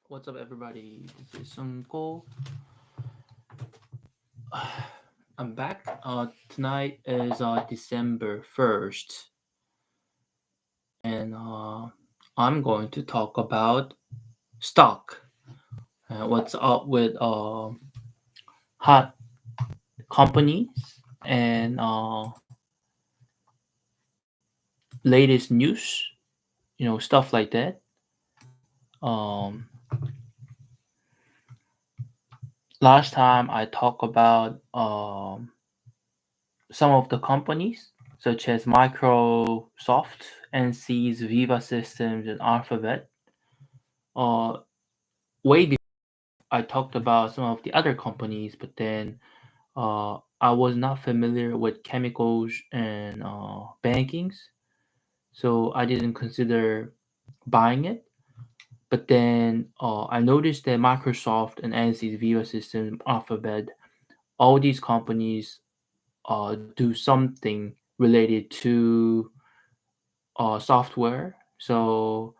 What's up, everybody? This is Sunko. I'm back. Tonight is December 1st, and I'm going to talk about stock. What's up with hot companies and latest news, stuff like that. Um, Last time I talked about some of the companies such as Microsoft, NC's Viva Systems, and Alphabet. Uh, Way before I talked about some of the other companies, but then I was not familiar with chemicals and bankings, so I didn't consider buying it. But then I noticed that Microsoft and NC's Viva Systems, Alphabet, all these companies do something related to software. So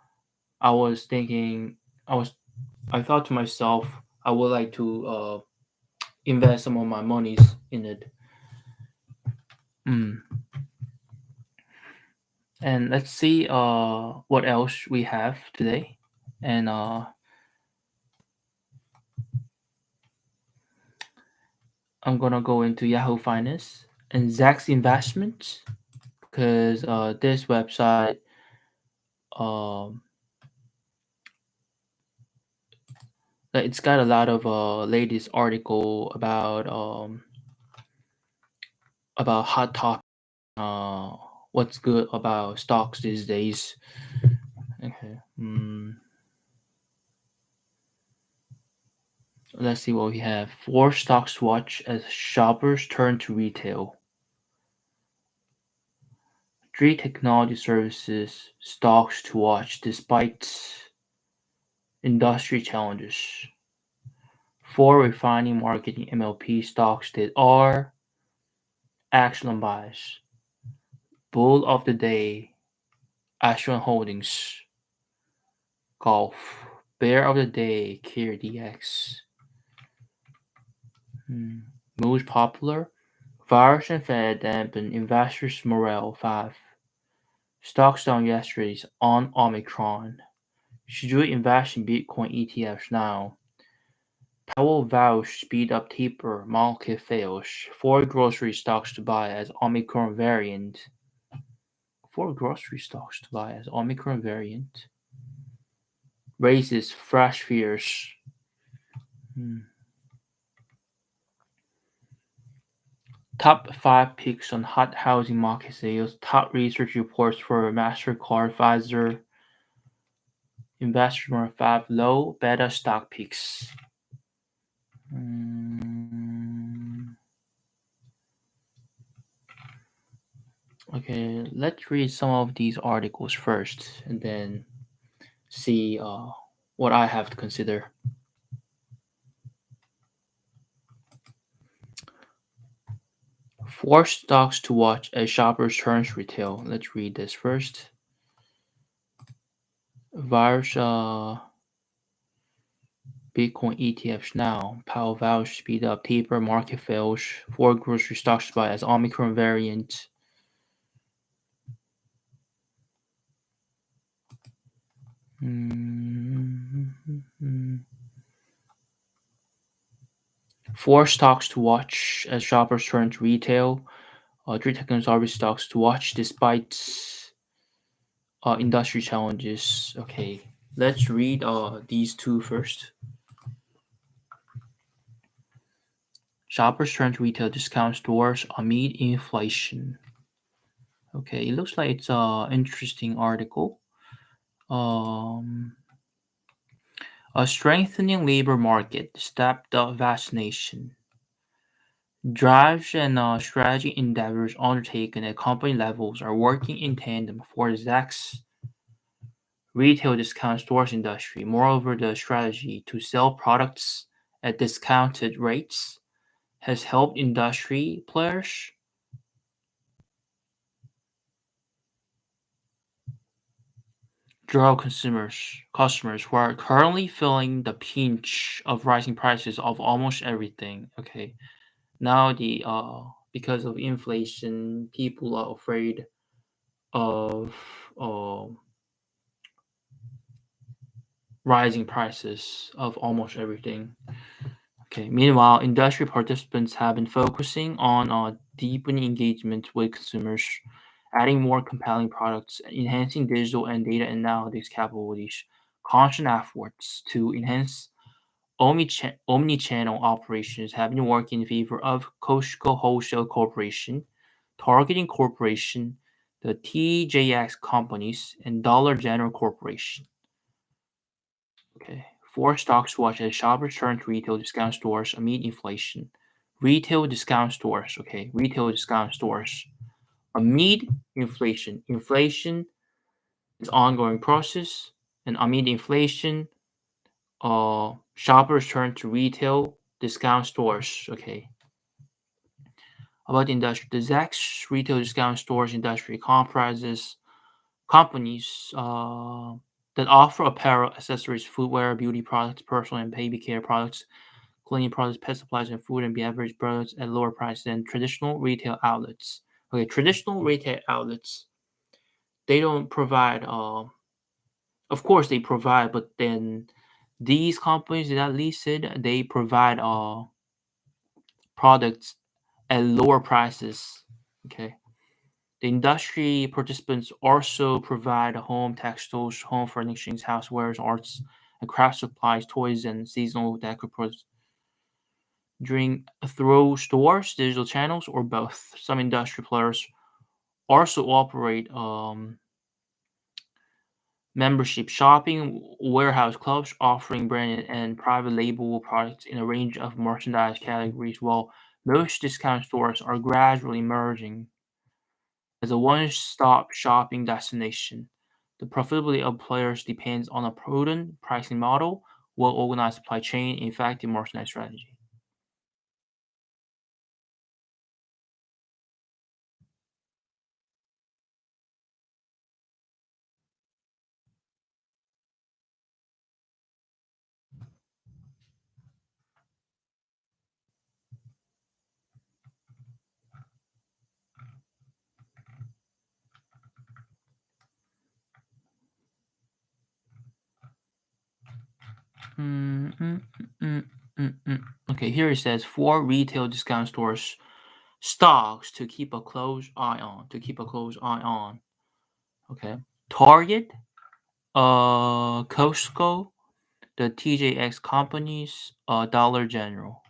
I was thinking, I was, I thought to myself, I would like to invest some of my monies in it. Mm. And let's see what else we have today. And I'm gonna go into Yahoo Finance and Zacks Investments because this website um, it's got a lot of latest article about hot topic. Uh, what's good about stocks these days? Okay. Let's see what we have. Four stocks to watch as shoppers turn to retail. Three technology services stocks to watch despite industry challenges. Four refining marketing MLP stocks that are action buys. Bull of the day, Ashland Holdings. Golf. Bear of the day, ClearDX. Hmm. Most popular, virus and Fed dampen investors' morale. 5. Stocks down yesterday on Omicron. Should you invest in Bitcoin ETFs now? Powell vows speed up taper, market fails. Four grocery stocks to buy as Omicron variant. Four grocery stocks to buy as Omicron variant. Raises fresh fears. Hmm. Top 5 picks on hot housing market sales. Top research reports for MasterCard, Pfizer, Investor 5 low beta stock picks. Mm, okay, let's read some of these articles first and then see what I have to consider. Four stocks to watch as shoppers turns retail. Let's read this first. Virus Bitcoin ETFs now. Powell vows speed up taper, market fails. Four grocery stocks to buy as Omicron variant. Mm, Four stocks to watch as shoppers turn to retail. Three technology stocks to watch despite industry challenges. Okay, let's read these two first. Shoppers turn to retail discount stores amid inflation. Okay, it looks like it's an interesting article. Um, a strengthening labor market, stepped up vaccination. Drives and strategy endeavors undertaken at company levels are working in tandem for Zach's retail discount stores industry. Moreover, the strategy to sell products at discounted rates has helped industry players draw customers who are currently feeling the pinch of rising prices of almost everything. Okay, now the because of inflation, people are afraid of uh, rising prices of almost everything. Okay. Meanwhile, industry participants have been focusing on deepening engagement with consumers, adding more compelling products, enhancing digital and data analytics capabilities, constant efforts to enhance omni-channel operations have been working in favor of Costco Wholesale Corporation, Targeting Corporation, the TJX companies, and Dollar General Corporation. Okay. Four stocks watch as shoppers turn to retail discount stores amid inflation. Retail discount stores. Okay. Retail discount stores amid inflation. Inflation is ongoing process, and amid inflation, shoppers turn to retail discount stores. Okay. About the industry, the Zacks retail discount stores industry comprises companies that offer apparel, accessories, footwear, beauty products, personal and baby care products, cleaning products, pet supplies, and food and beverage products at lower price than traditional retail outlets. Okay, traditional retail outlets, they don't provide. Of course, they provide, but then these companies that I listed, they provide products at lower prices. Okay. The industry participants also provide home textiles, home furnishings, housewares, arts and craft supplies, toys, and seasonal decor products during through stores, digital channels, or both. Some industry players also operate membership shopping warehouse clubs offering branded and private label products in a range of merchandise categories, while most discount stores are gradually merging as a one-stop shopping destination. The profitability of players depends on a prudent pricing model, well-organized supply chain, and effective merchandise strategy. Mm, mm, mm, Okay, here it says four retail discount stores stocks to keep a close eye on. To keep a close eye on. Okay, Target, Costco, the TJX companies, Dollar General.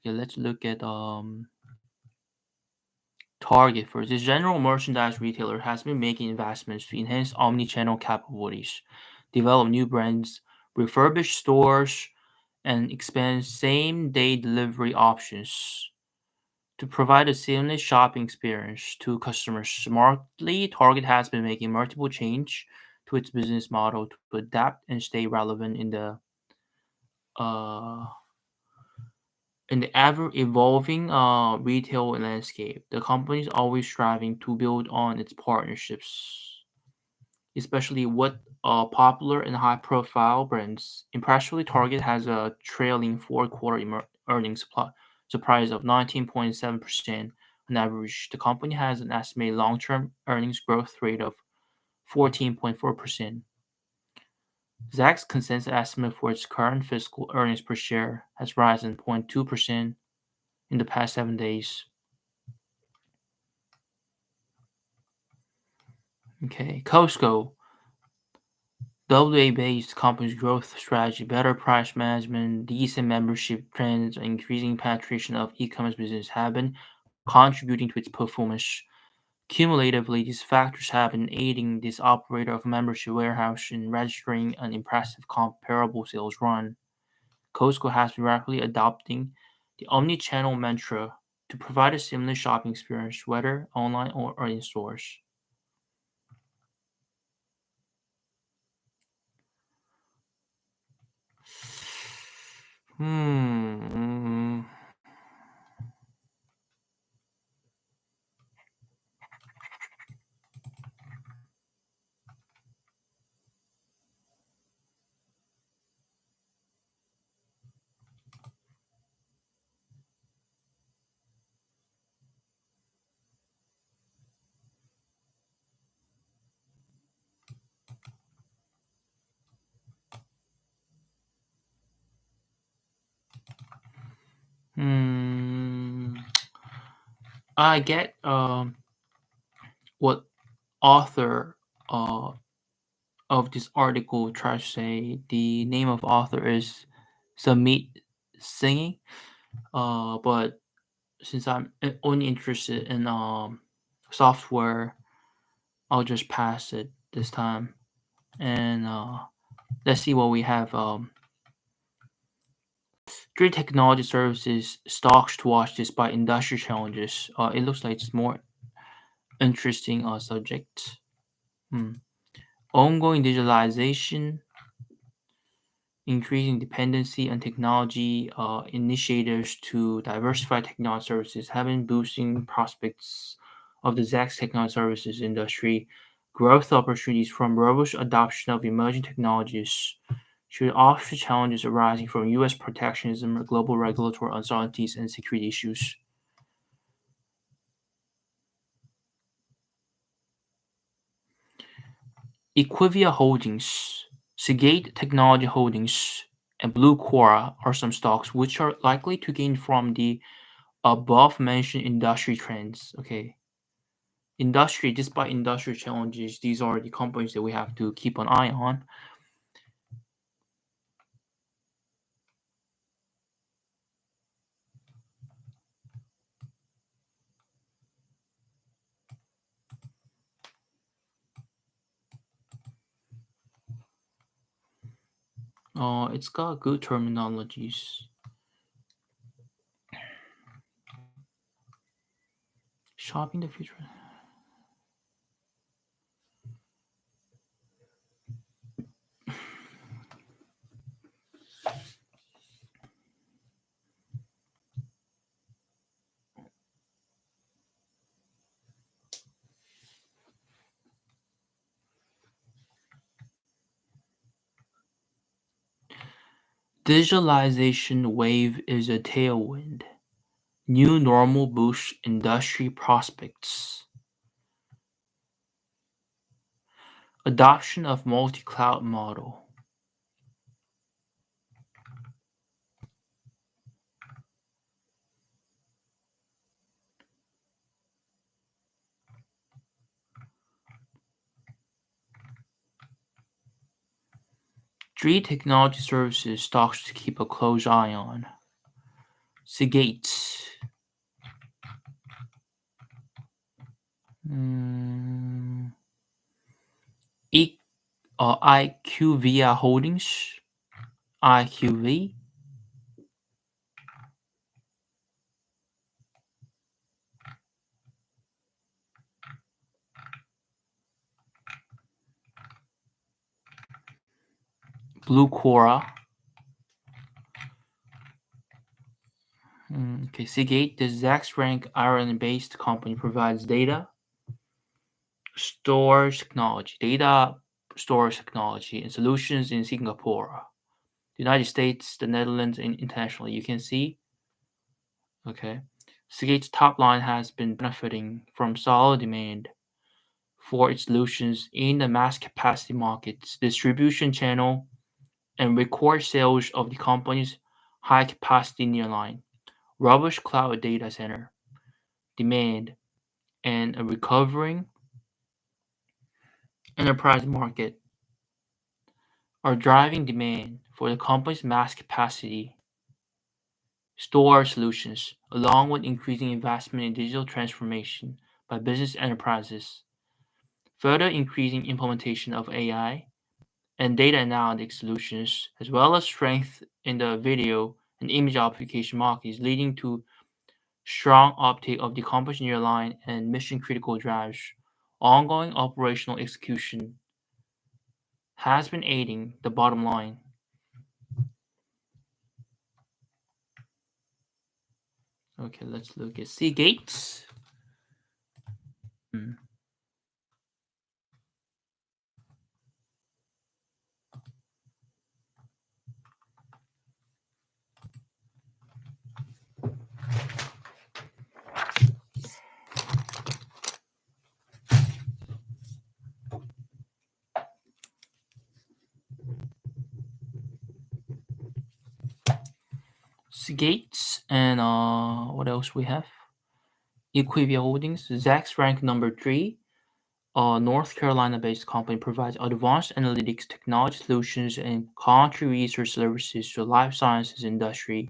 Okay, let's look at Target first. This general merchandise retailer has been making investments to enhance omni-channel capabilities, develop new brands, refurbish stores, and expand same-day delivery options to provide a seamless shopping experience to customers. Smartly, Target has been making multiple changes to its business model to adapt and stay relevant uh, in the ever evolving retail landscape. The company is always striving to build on its partnerships, especially with popular and high profile brands. Impressively, Target has a trailing four-quarter earnings surprise of 19.7% on average. The company has an estimated long term earnings growth rate of 14.4%. Zacks consensus estimate for its current fiscal earnings per share has risen 0.2% in the past 7 days. Okay, Costco, WA-based company's growth strategy, better price management, decent membership trends, and increasing penetration of e-commerce business have been contributing to its performance. Cumulatively, these factors have been aiding this operator of membership warehouse in registering an impressive comparable sales run. Costco has been rapidly adopting the omni-channel mantra to provide a seamless shopping experience, whether online or in stores. Hmm. Hmm. I get what author of this article tries to say. The name of author is Samit Singh. But since I'm only interested in software, I'll just pass it this time. And let's see what we have. Three technology services stocks to watch despite industry challenges. It looks like it's more interesting subject. Hmm. Ongoing digitalization, increasing dependency on technology initiatives to diversify technology services have been boosting prospects of the ZAX technology services industry. Growth opportunities from robust adoption of emerging technologies should offset challenges arising from U.S. protectionism, global regulatory uncertainties, and security issues. Equivia Holdings, Seagate Technology Holdings, and Blue Quora are some stocks which are likely to gain from the above mentioned industry trends. Okay. Despite industry challenges, these are the companies that we have to keep an eye on. It's got good terminologies. Shopping the future. Digitalization wave is a tailwind. New normal boosts industry prospects. Adoption of multi-cloud model. Three technology services stocks to keep a close eye on. Seagate. Mm, E- IQVIA Holdings. IQV. Blue Quora. Okay, Seagate, the Zacks Rank Ireland-based company, provides data storage technology, and solutions in Singapore, the United States, the Netherlands, and internationally. You can see, okay, Seagate's top line has been benefiting from solid demand for its solutions in the mass capacity markets, distribution channel, and record sales of the company's high capacity nearline, robust cloud data center demand, and a recovering enterprise market are driving demand for the company's mass capacity storage solutions, along with increasing investment in digital transformation by business enterprises, further increasing implementation of AI and data analytics solutions, as well as strength in the video and image application markets, leading to strong uptake of the company's nearline and mission critical drives. Ongoing operational execution has been aiding the bottom line. Okay, let's look at Seagate. Hmm. Seagate, and what else we have? Equivia Holdings, Zacks ranked number three. A North Carolina-based company provides advanced analytics technology solutions and country research services to the life sciences industry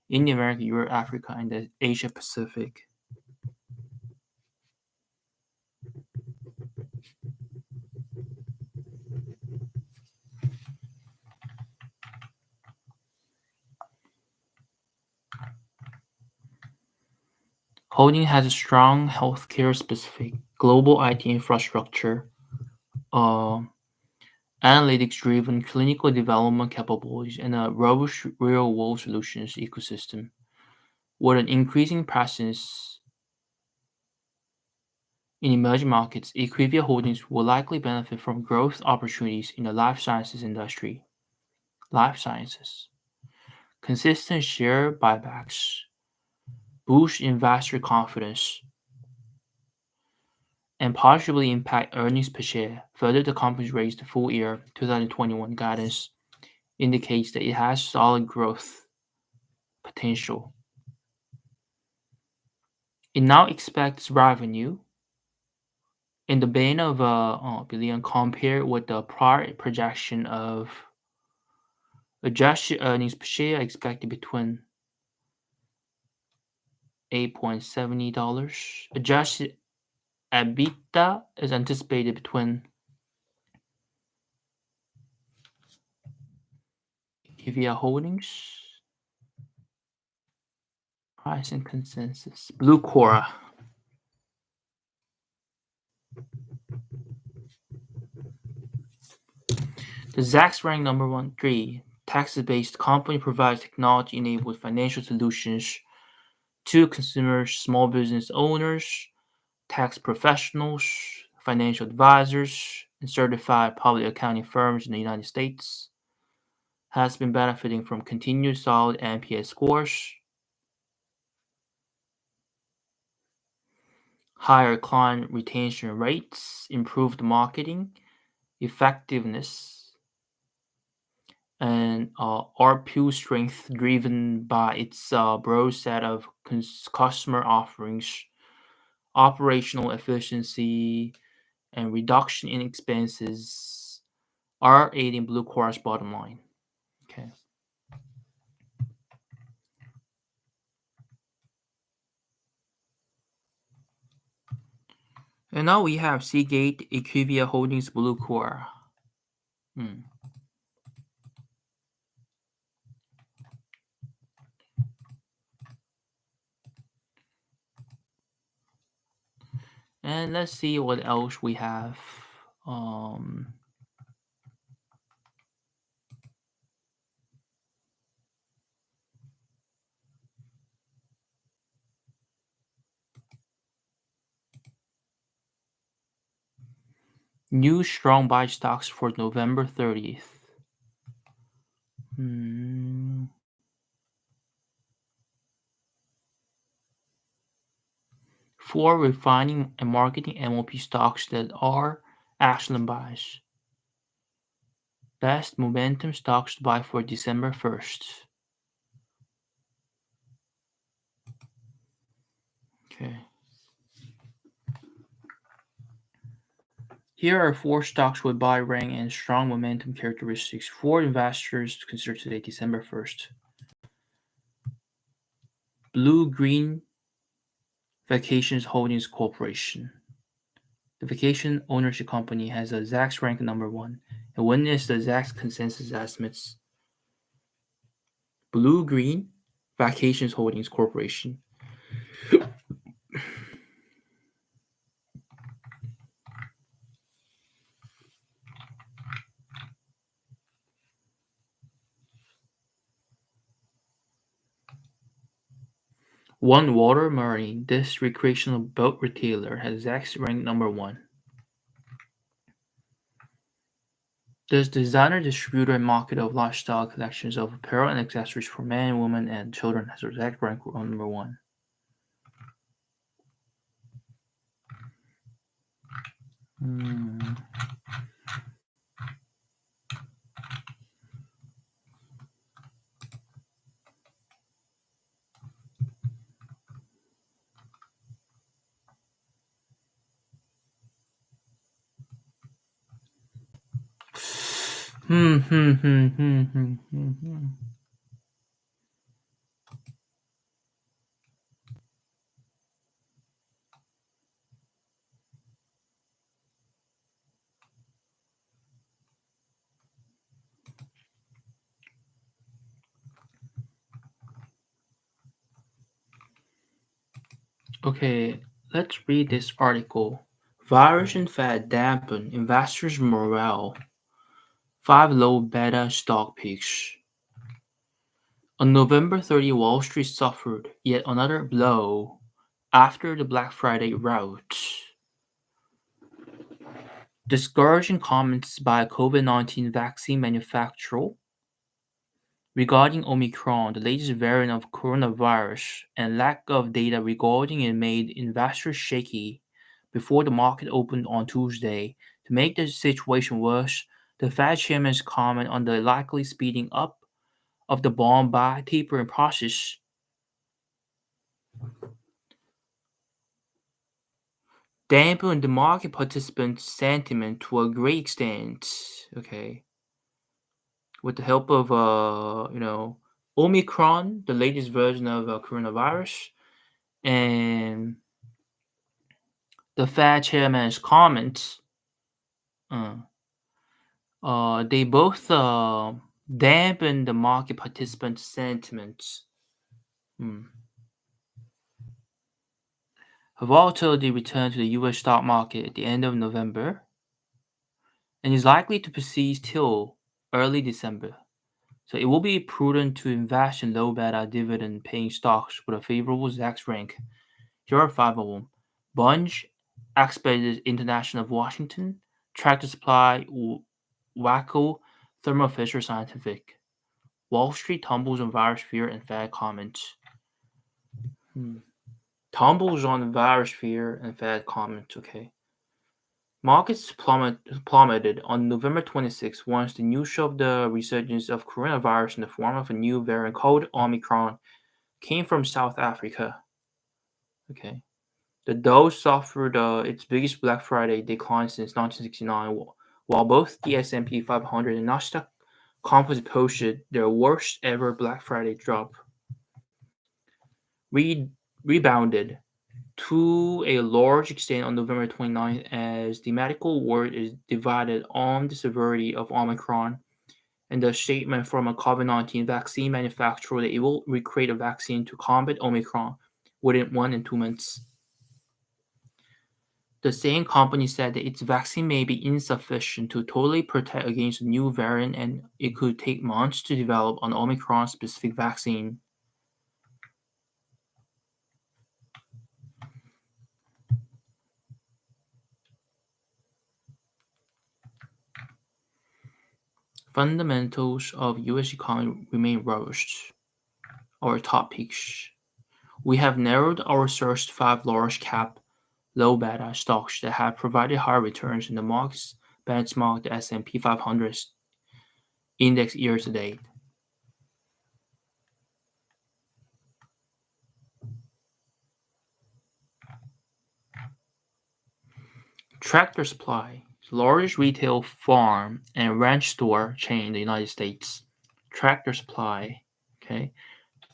in the America, Europe, Africa, and the Asia Pacific. Holding has a strong healthcare-specific global IT infrastructure, uh, analytics-driven clinical development capabilities, and a robust real-world solutions ecosystem. With an increasing presence in emerging markets, Equivia Holdings will likely benefit from growth opportunities in the life sciences industry. Life sciences. Consistent share buybacks boost investor confidence and possibly impact earnings per share. Further, the company's raised full year 2021 guidance indicates that it has solid growth potential. It now expects revenue in the band of billion compared with the prior projection of adjusted earnings per share expected between $8.70. Adjusted EBITDA is anticipated between Equivia Holdings price and consensus. Blucora. The Zacks rank number one, three. Texas-based company provides technology-enabled financial solutions to consumers, small business owners, tax professionals, financial advisors, and certified public accounting firms in the United States. Has been benefiting from continued solid NPS scores, higher client retention rates, improved marketing effectiveness, and ARPU strength driven by its broad set of customer offerings, operational efficiency, and reduction in expenses are aiding Bluecore's bottom line. Okay. And now we have Seagate, Equivia Holdings, Bluecore. Hmm. And let's see what else we have. Um, New strong buy stocks for November 30th. Hmm. For refining and marketing MOP stocks that are excellent buys. Best momentum stocks to buy for December 1st. Okay. Here are four stocks with buy rank and strong momentum characteristics for investors to consider today, December 1st. Blue Green Vacations Holdings Corporation. The vacation ownership company has a Zacks rank number one and witnessed the Zacks consensus estimates. Blue Green Vacations Holdings Corporation. One Water Marine, this recreational boat retailer, has Zacks ranked number one. This designer, distributor, and market of lifestyle collections of apparel and accessories for men, women, and children has Zacks ranked number one. Hmm. Hmm, hmm, hmm, hmm, hmm, hmm, hmm. Okay, let's read this article. Virus and Fed dampen investors' morale. Five low beta stock picks. On November 30, Wall Street suffered yet another blow after the Black Friday rout. Discouraging comments by COVID-19 vaccine manufacturer regarding Omicron, the latest variant of coronavirus, and lack of data regarding it made investors shaky before the market opened on Tuesday. To make the situation worse, the Fed chairman's comment on the likely speeding up of the bond buy tapering process dampened the market participants' sentiment to a great extent. Okay, with the help of Omicron, the latest version of coronavirus, and the Fed chairman's comments, uh, they both dampened the market participants' sentiments. Hmm. Volatility returned to the U.S. stock market at the end of November and is likely to persist till early December. So it will be prudent to invest in low beta dividend paying stocks with a favorable Zacks rank. Here are five of them: Bunge, Expedited International of Washington, Tractor Supply, Waco, Thermo Fisher Scientific. Wall Street tumbles on virus fear and Fed comments. Hmm. Tumbles on virus fear and Fed comments. Okay. Markets plummeted on November 26 once the news of the resurgence of coronavirus in the form of a new variant called Omicron came from South Africa. Okay. The Dow suffered its biggest Black Friday decline since 1969, while both the S&P 500 and Nasdaq Composite posted their worst ever Black Friday drop. Re- Rebounded to a large extent on November 29th as the medical world is divided on the severity of Omicron and the statement from a COVID-19 vaccine manufacturer that it will recreate a vaccine to combat Omicron within 1 and 2 months. The same company said that its vaccine may be insufficient to totally protect against the new variant and it could take months to develop an Omicron specific vaccine. Fundamentals of US economy remain robust. Our topics. We have narrowed our search to five large cap, low beta stocks that have provided high returns in the markets benchmark the S&P 500 index year to date. Tractor Supply, the largest retail farm and ranch store chain in the United States. Tractor Supply, okay.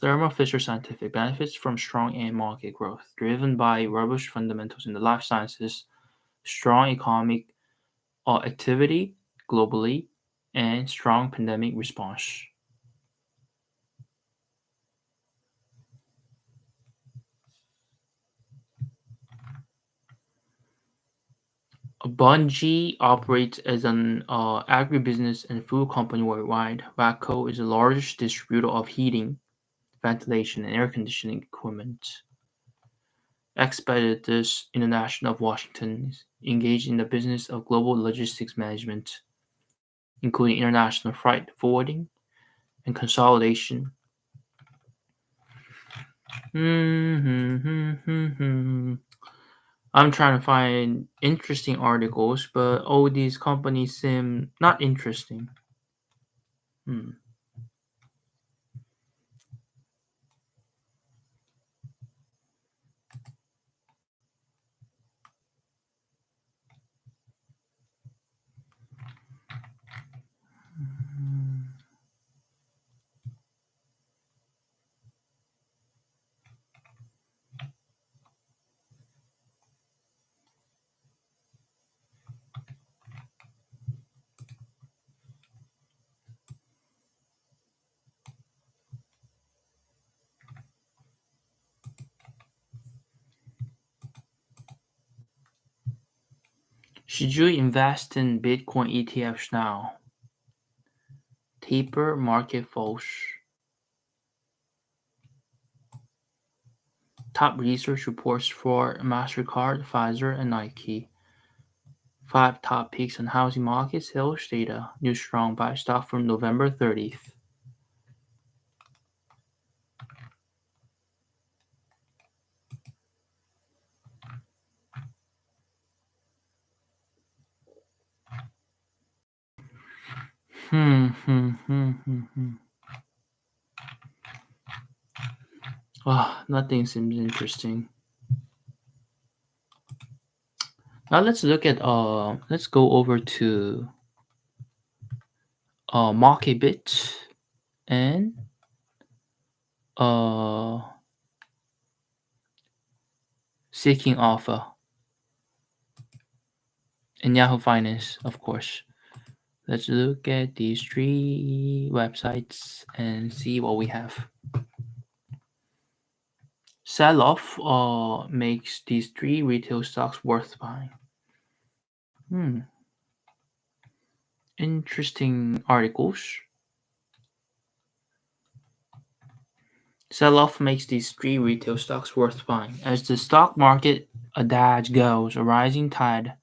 Thermo Fisher Scientific benefits from strong end market growth, driven by robust fundamentals in the life sciences, strong economic activity globally, and strong pandemic response. Bunge operates as an agribusiness and food company worldwide. Waco is the largest distributor of heating, ventilation, and air conditioning equipment. Expeditors International of Washington is engaged in the business of global logistics management, including international freight forwarding and consolidation. I'm trying to find interesting articles, but all these companies seem not interesting. Hmm. Should you invest in Bitcoin ETFs now? Taper market falls. Top research reports for MasterCard, Pfizer, and Nike. 5 top picks on housing market sales data. New strong buy stock from November 30th. Hmm. Nothing seems interesting. Now let's go over to MarketBit and uh Seeking Alpha and Yahoo Finance, of course. Let's look at these 3 websites and see what we have. Sell-off makes these 3 retail stocks worth buying. Hmm, interesting articles. Sell-off makes these 3 retail stocks worth buying. As the stock market adage goes, a rising tide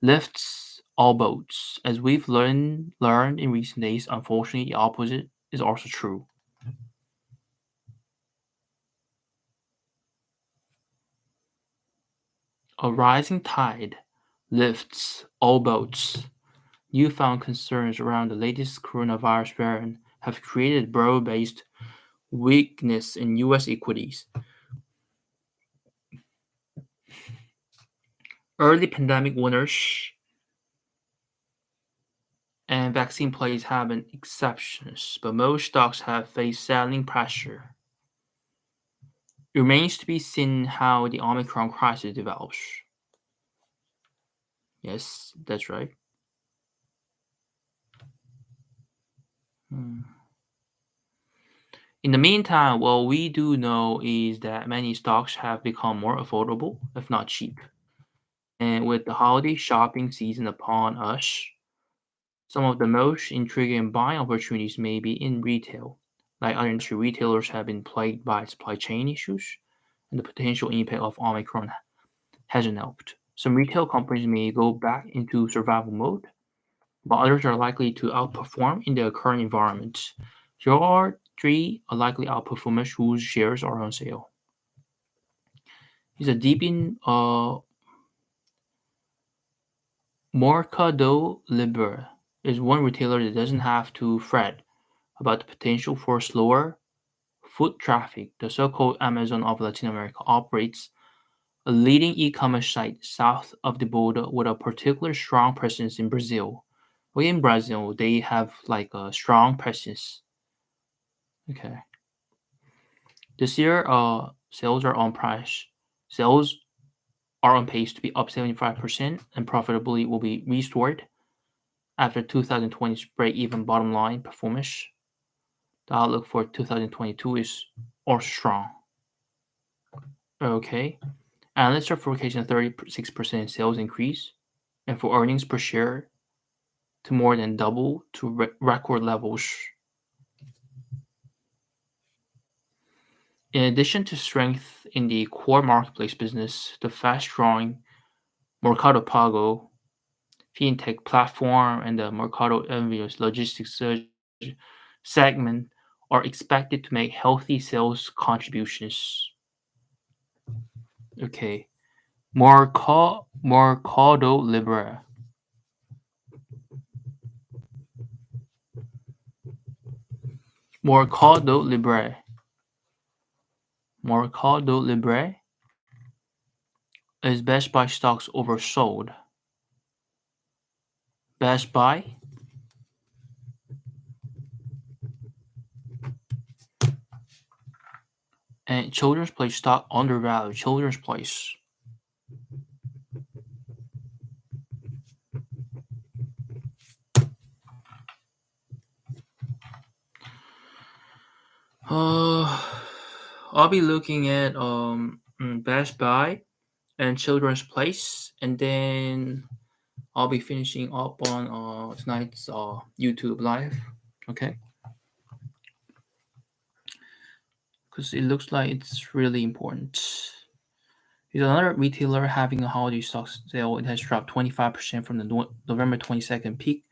lifts all boats. As we've learned in recent days, unfortunately, the opposite is also true. A rising tide lifts all boats. Newfound concerns around the latest coronavirus variant have created broad-based weakness in U.S. equities. Early pandemic winners and vaccine plays have been exceptions, but most stocks have faced selling pressure. It remains to be seen how the Omicron crisis develops. Yes, that's right. Hmm. In the meantime, what we do know is that many stocks have become more affordable, if not cheap. And with the holiday shopping season upon us, some of the most intriguing buying opportunities may be in retail. Like other industry, retailers have been plagued by supply chain issues, and the potential impact of Omicron hasn't helped. Some retail companies may go back into survival mode, while others are likely to outperform in the current environment. Here are 3 likely outperformers whose shares are on sale. Is a deep in Mercado Libre is one retailer that doesn't have to fret about the potential for slower foot traffic. The so-called Amazon of Latin America operates a leading e-commerce site south of the border with a particular strong presence in Brazil. Well, in Brazil, they have like a strong presence. Okay. This year, sales are on price. Sales are on pace to be up 75% and profitability will be restored after 2020's break-even bottom line performance. The outlook for 2022 is also strong. Okay. Analysts are forecasting a 36% sales increase and for earnings per share to more than double to record levels. In addition to strength in the core marketplace business, the fast-growing Mercado Pago fintech platform and the Mercado Envios logistics segment are expected to make healthy sales contributions. Okay. Mercado Libre. Mercado Libre. Mercado Libre is Best Buy stocks oversold. Best Buy and Children's Place stock undervalued. Children's Place. Uh, I'll be looking at Best Buy and Children's Place, and then I'll be finishing up on tonight's YouTube live. Okay, because it looks like it's really important. Is another retailer having a holiday stock sale. It has dropped 25% from the November 22nd peak,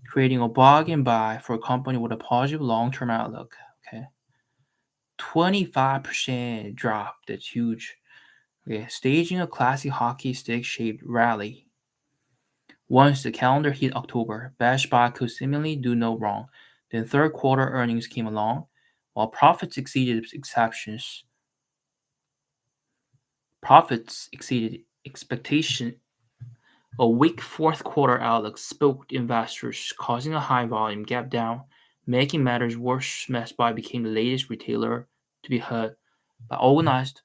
creating a bargain buy for a company with a positive long-term outlook. Okay, 25% drop. That's huge. Okay, staging a classy hockey stick-shaped rally. Once the calendar hit October, Best Buy could seemingly do no wrong. Then third quarter earnings came along. While profits exceeded expectation. A weak fourth quarter outlook spooked investors, causing a high volume gap down. Making matters worse, Best Buy became the latest retailer to be hurt by organized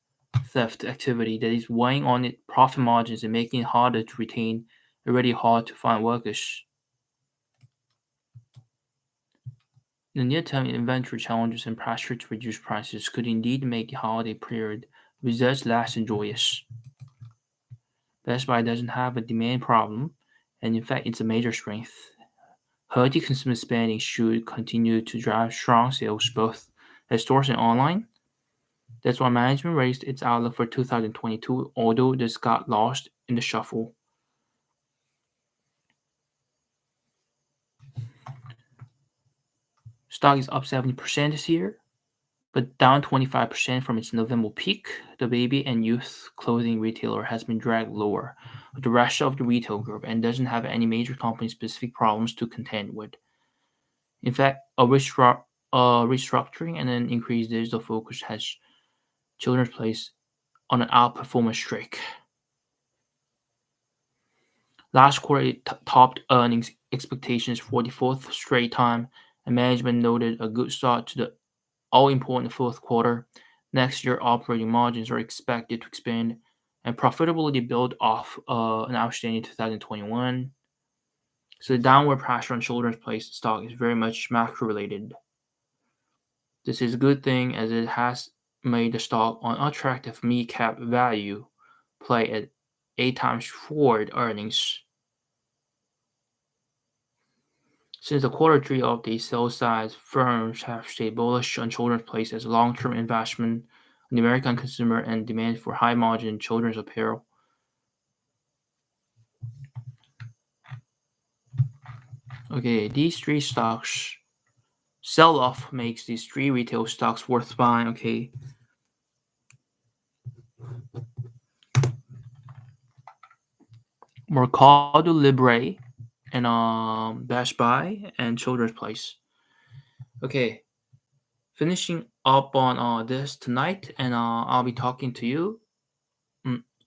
theft activity that is weighing on its profit margins and making it harder to retain already hard to find workers. In the near term, inventory challenges and pressure to reduce prices could indeed make the holiday period results less joyous. Best Buy doesn't have a demand problem, and in fact, it's a major strength. Healthy consumer spending should continue to drive strong sales both at stores and online. That's why management raised its outlook for 2022, although this got lost in the shuffle. Stock is up 70% this year, but down 25% from its November peak. The baby and youth clothing retailer has been dragged lower with the rest of the retail group and doesn't have any major company specific problems to contend with. In fact, restructuring and an increased digital focus has Children's Place on an outperformance streak. Last quarter, it topped earnings expectations for the fourth straight time, and management noted a good start to the all-important fourth quarter. Next year, operating margins are expected to expand and profitability build off an outstanding 2021. So the downward pressure on Children's Place stock is very much macro-related. This is a good thing as it has made the stock on attractive mid-cap value play at 8 times forward earnings. Since the quarter three update, sell-side firms have stayed bullish on Children's Place as a long-term investment in the American consumer and demand for high-margin children's apparel. Okay, these three stocks sell-off makes these three retail stocks worth buying. Okay, Mercado Libre and Best Buy and Children's Place. Okay, finishing up on this tonight, and I'll be talking to you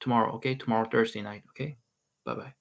tomorrow. Okay, tomorrow Thursday night. Okay, bye bye.